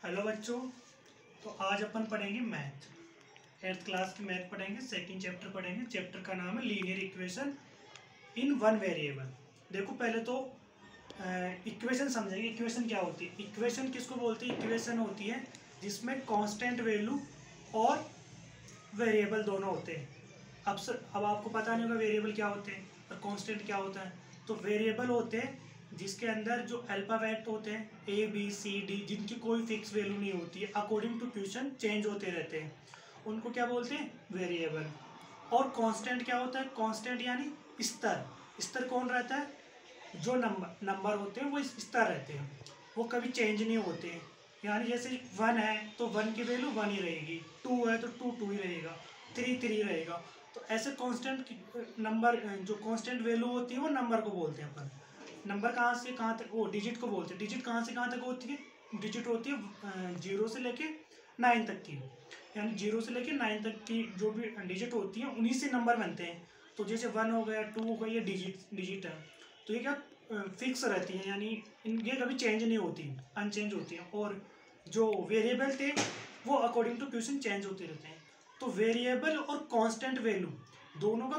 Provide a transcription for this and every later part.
Hello बच्चों। तो आज अपन पढ़ेंगे मैथ। 8th क्लास की मैथ पढ़ेंगे। सेकंड चैप्टर पढ़ेंगे। चैप्टर का नाम है linear equation in one variable. देखो पहले तो इक्वेशन समझेंगे। इक्वेशन क्या होती है? इक्वेशन किसको बोलते हैं? इक्वेशन होती है जिसमें कांस्टेंट वैल्यू और वेरिएबल दोनों होते हैं। अब आपको पता नहीं होगा वेरिएबल क्या होते हैं और कांस्टेंट क्या होता है। तो वेरिएबल होते हैं जिसके अंदर जो अल्फाबेट होते हैं A B C D, जिनकी कोई फिक्स वैल्यू नहीं होती है, अकॉर्डिंग टू क्वेश्चन चेंज होते रहते हैं, उनको क्या बोलते हैं? वेरिएबल। और कांस्टेंट क्या होता है? कांस्टेंट यानी स्तर। स्तर कौन रहता है? जो नंबर होते हैं वो स्तर रहते हैं, वो कभी चेंज नहीं होते हैं। यानी जैसे 1 है तो 1 की वैल्यू 1 ही रहेगी, 2 है तो 2 ही रहेगा, 3 रहेगा। तो ऐसे कांस्टेंट नंबर, जो कांस्टेंट वैल्यू होती है वो नंबर को बोलते हैं अपन। नंबर कहाँ से कहाँ तक? वो डिजिट को बोलते हैं। डिजिट कहाँ से कहाँ तक होती है? डिजिट होती है 0 से लेके 9 तक की। यानी 0 से लेके 9 तक की जो भी डिजिट होती है उन्हीं से नंबर बनते हैं। तो जैसे 1 हो गया, 2 हो गया, ये डिजिट है। तो ये क्या फिक्स रहती है, यानी ये कभी चेंज नहीं होती, अनचेंज होती है। और जो वेरिएबल थे वो अकॉर्डिंग टू क्वेश्चन चेंज होते रहते हैं। तो वेरिएबल और कांस्टेंट वैल्यू दोनों का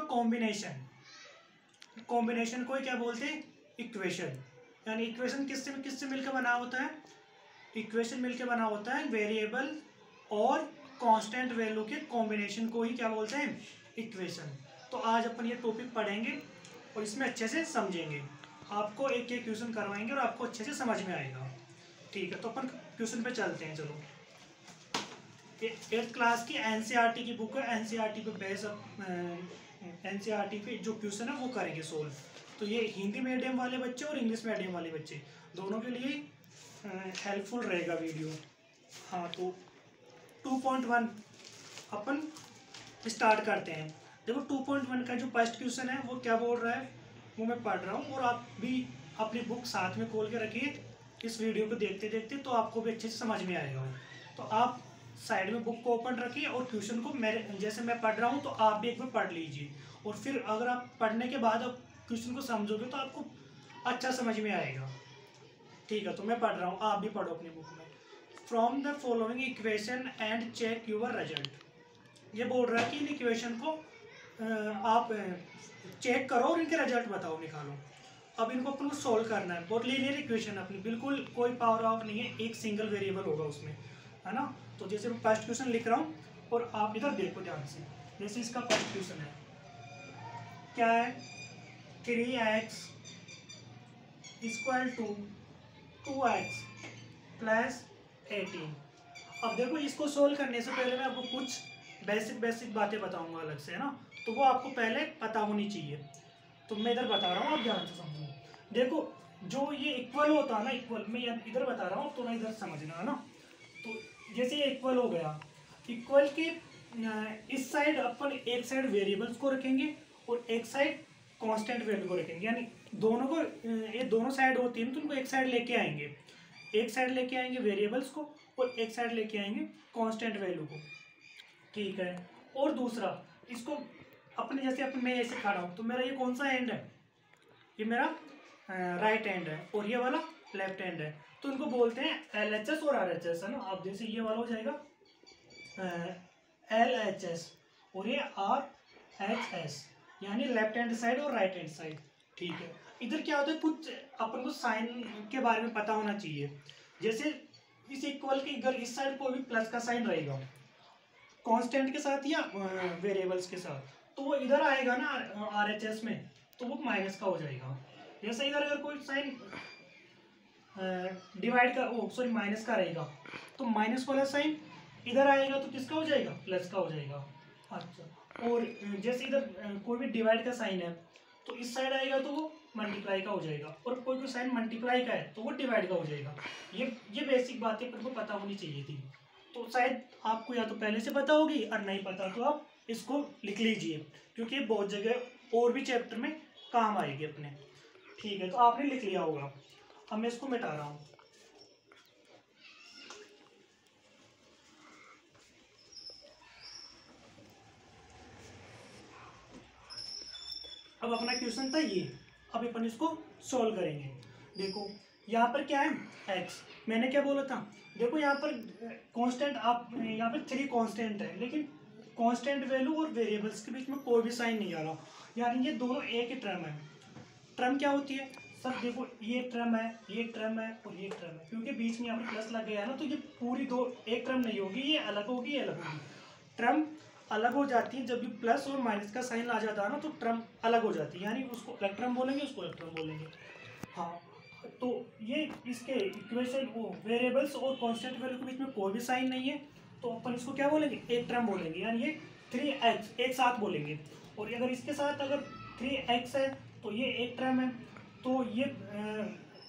कॉम्बिनेशन को ही क्या बोलते हैं? इक्वेशन। यानी इक्वेशन किससे किससे मिलकर बना होता है? इक्वेशन मिलकर बना होता है वेरिएबल और कांस्टेंट वैल्यू के कॉम्बिनेशन को ही क्या बोलते हैं? इक्वेशन। तो आज अपन ये टॉपिक पढ़ेंगे और इसमें अच्छे से समझेंगे। आपको एक एक क्वेश्चन करवाएंगे और आपको अच्छे से समझ में आएगा। ठीक है, तो अपन क्वेश्चन पे चलते हैं। चलो, 8th क्लास की एनसीईआरटी की बुक है। एनसीईआरटी पे बेस एनसीईआरटी पे जो क्वेश्चन है वो करेंगे सोल्व। तो ये हिंदी मीडियम वाले बच्चे और इंग्लिश मीडियम वाले बच्चे दोनों के लिए हेल्पफुल रहेगा वीडियो। हाँ, तो 2.1 अपन स्टार्ट करते हैं। देखो 2.1 का जो फर्स्ट क्वेश्चन है वो क्या बोल रहा है वो मैं पढ़ रहा हूँ, और आप भी अपनी बुक साथ में खोल के रखिए इस वीडियो को देखते देखते, तो आपको भी अच्छे से समझ में आएगा। तो आप साइड में बुक को ओपन रखिए और क्वेश्चन को मेरे जैसे मैं पढ़ रहा हूँ तो आप भी एक बार पढ़ लीजिए। और फिर अगर आप पढ़ने के बाद आप क्वेश्चन को समझोगे तो आपको अच्छा समझ में आएगा। ठीक है, तो मैं पढ़ रहा हूँ, आप भी पढ़ो अपनी बुक में। From the following equation and check your result. ये बोल रहा है कि इन इक्वेशन को आप चेक करो और इनके रिजल्ट बताओ, निकालो। अब इनको अपन को सोल्व करना है। बहुत लीनियर इक्वेशन अपनी, बिल्कुल कोई पावर ऑफ नहीं है, एक सिंगल वेरिएबल होगा उसमें, है ना। तो जैसे मैं फर्स्ट क्वेश्चन लिख रहा हूँ और आप इधर देखो ध्यान से। जैसे इसका फर्स्ट क्वेश्चन है, क्या है? 3x equal to 2x plus 18। अब देखो, इसको सोल्व करने से पहले मैं आपको कुछ बेसिक बातें बताऊंगा अलग से, है ना। तो वो आपको पहले पता होनी चाहिए। तो मैं इधर बता रहा हूँ, आप ध्यान से समझो। देखो, जो ये इक्वल होता है ना, इक्वल मैं इधर बता रहा हूँ तो मैं इधर समझना, है ना। तो जैसे ये इक्वल हो गया, इक्वल के इस साइड अपन एक साइड वेरिएबल्स को रखेंगे और एक साइड कांस्टेंट वैल्यू को रखेंगे। यानी दोनों को, ये दोनों साइड होती है तो उनको एक साइड लेके आएंगे। एक साइड लेके आएंगे वेरिएबल्स को और एक साइड लेके आएंगे कांस्टेंट वैल्यू को। ठीक है। और दूसरा, इसको अपने जैसे मैं ऐसे खा रहा हूँ तो मेरा ये कौन सा एंड है? ये मेरा राइट हैंड है और ये वाला लेफ्ट हैंड है। तो इनको बोलते हैं LHS और RHS, है ना। अब जैसे ये वाला हो जाएगा LHS और ये RHS, यानी लेफ्ट हैंड साइड और राइट हैंड साइड। ठीक है। इधर क्या होता है, कुछ अपन को साइन के बारे में पता होना चाहिए। जैसे इस इक्वल के इधर इस साइड कोई भी प्लस का साइन रहेगा कांस्टेंट के साथ या वेरिएबल्स के साथ, तो वो इधर आएगा ना RHS में, तो वो माइनस का हो जाएगा। जैसे इधर अगर कोई साइन डिवाइड का, ओ सॉरी, माइनस का रहेगा, तो माइनस वाला साइन इधर आएगा तो किसका हो जाएगा? प्लस का हो जाएगा। अच्छा, और जैसे इधर कोई भी डिवाइड का साइन है तो इस साइड आएगा तो वो मल्टीप्लाई का हो जाएगा, और कोई साइन मल्टीप्लाई का है तो वो डिवाइड का हो जाएगा। ये बेसिक बातें पर को पता होनी चाहिए थी। तो शायद आपको या तो पहले से पता होगी, और नहीं पता तो आप इसको लिख लीजिए, क्योंकि बहुत जगह और भी चैप्टर में काम आएगी अपने। ठीक है, तो आपने लिख लिया होगा। अब मैं इसको मिटा रहा हूँ। अब अपना क्वेश्चन था ये। अब अपन इसको सॉल्व करेंगे। देखो यहाँ पर क्या है? x, मैंने क्या बोला था, देखो यहाँ पर कांस्टेंट, आप यहाँ पर 3 कांस्टेंट है, लेकिन कांस्टेंट वैल्यू और वेरिएबल्स के बीच में कोई भी साइन नहीं आ रहा, यानी ये दोनों एक ही टर्म है। टर्म क्या होती है सर, देखो ये टर्म है, ये टर्म है और ये टर्म है, क्योंकि बीच में यहाँ पर प्लस लग गया है ना, तो ये पूरी दो एक टर्म नहीं होगी, ये अलग होगी, ये अलग होगी। टर्म अलग हो जाती है जब भी प्लस और माइनस का साइन आ जाता है ना, तो टर्म अलग हो जाती है, यानी उसको अलग टर्म बोलेंगे, उसको अलग टर्म बोलेंगे। हाँ, तो ये इसके इक्वेशन वो वेरिएबल्स और कांस्टेंट वैल्यू के बीच में कोई भी साइन नहीं है, तो अपन इसको क्या बोलेंगे, एक टर्म बोलेंगे, यानी ये 3x एक साथ बोलेंगे। और अगर इसके साथ अगर 3x है तो ये एक टर्म है, तो ये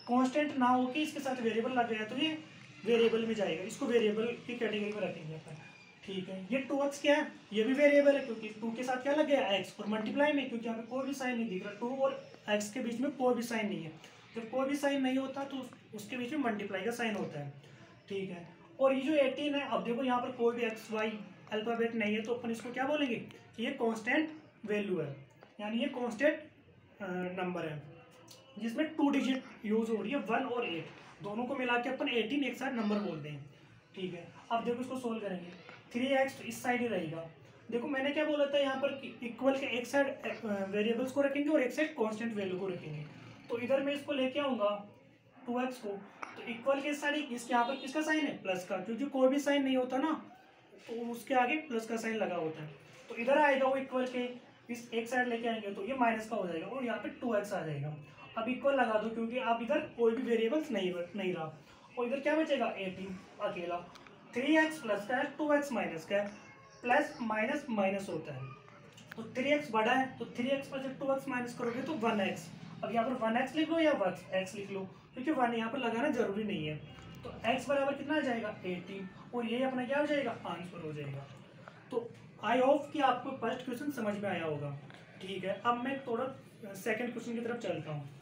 कांस्टेंट ना होके इसके साथ वेरिएबल लग गया तो ये वेरिएबल में जाएगा, इसको वेरिएबल की कैटेगरी में रखेंगे अपन। ठीक है, ये 2x क्या है, ये भी वेरिएबल है, क्योंकि 2 के साथ क्या लग गया x, और मल्टीप्लाई में क्योंकि यहाँ पे कोई भी साइन नहीं दिख रहा, 2 और x के बीच में कोई भी साइन नहीं है, जब कोई भी साइन नहीं होता तो उसके बीच में मल्टीप्लाई का साइन होता है। ठीक है, और ये जो 18 है, अब देखो यहाँ पर कोई भी x y अल्फाबेट नहीं है, तो अपन इसको क्या बोलेंगे कि ये कांस्टेंट वैल्यू है, यानी ये कांस्टेंट नंबर है जिसमें 2 डिजिट यूज हो रही है, 1 और 8 दोनों को मिला के अपन 18 एक साथ नंबर बोलते हैं। ठीक है, अब देखो इसको सोल्व करेंगे, 3x इस साइड ही रहेगा। देखो मैंने क्या बोला था यहाँ पर इक्वल के एक साइड वेरिएबल्स को रखेंगे और एक साइड कांस्टेंट वैल्यू को रखेंगे, तो इधर मैं इसको लेके आऊँगा 2x को, तो इक्वल के साइड इस यहाँ पर किसका साइन है, प्लस का, क्योंकि कोई भी साइन नहीं होता ना तो उसके आगे प्लस का साइन लगा होता है, तो इधर आएगा वो इक्वल के इस एक साइड लेके आएंगे तो ये माइनस का हो जाएगा और यहाँ पे 2x आ जाएगा। अब इक्वल लगा दो क्योंकि अब इधर कोई भी वेरिएबल्स नहीं रहा, और इधर क्या बचेगा 18 अकेला, 3x प्लस का है, 2x माइनस का है, प्लस माइनस माइनस होता है, तो 3x बड़ा है तो 3x पर जब 2x माइनस करोगे तो 1x। अब यहाँ पर 1x लिख लो या x लिख लो, क्योंकि 1 यहाँ पर लगाना जरूरी नहीं है, तो x बराबर कितना आ जाएगा 18, और ये अपना क्या हो जाएगा आंसर हो जाएगा। तो आई होप कि आपको फर्स्ट क्वेश्चन समझ में आया होगा। ठीक है, अब मैं थोड़ा सेकंड क्वेश्चन की तरफ चलता हूँ।